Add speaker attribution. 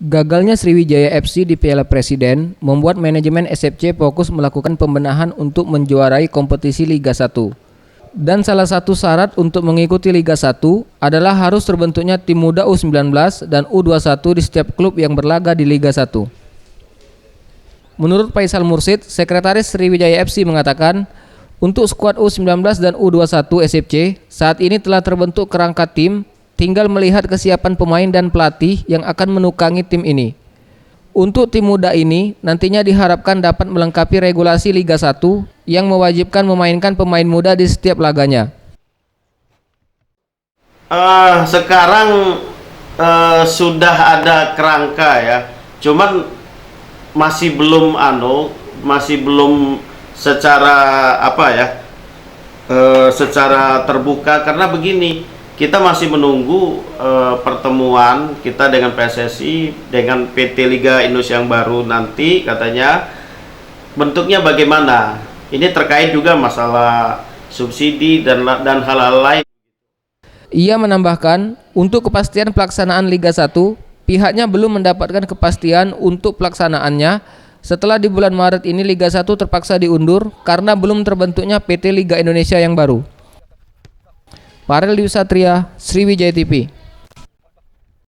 Speaker 1: Gagalnya Sriwijaya FC di Piala Presiden membuat manajemen SFC fokus melakukan pembenahan untuk menjuarai kompetisi Liga 1. Dan salah satu syarat untuk mengikuti Liga 1 adalah harus terbentuknya tim muda U19 dan U21 di setiap klub yang berlaga di Liga 1. Menurut Faisal Mursid, Sekretaris Sriwijaya FC mengatakan, untuk skuad U19 dan U21 SFC saat ini telah terbentuk kerangka tim, tinggal melihat kesiapan pemain dan pelatih yang akan menukangi tim ini. Untuk tim muda ini nantinya diharapkan dapat melengkapi regulasi Liga 1 yang mewajibkan memainkan pemain muda di setiap laganya.
Speaker 2: Sekarang sudah ada kerangka ya, cuman masih belum secara secara terbuka, karena begini, kita masih menunggu pertemuan kita dengan PSSI dengan PT Liga Indonesia yang baru nanti, katanya bentuknya bagaimana. Ini terkait juga masalah subsidi dan hal-hal lain.
Speaker 1: Ia menambahkan, untuk kepastian pelaksanaan Liga 1, pihaknya belum mendapatkan kepastian untuk pelaksanaannya setelah di bulan Maret ini Liga 1 terpaksa diundur karena belum terbentuknya PT Liga Indonesia yang baru. Farel Dwi Satria, Sriwijaya TV.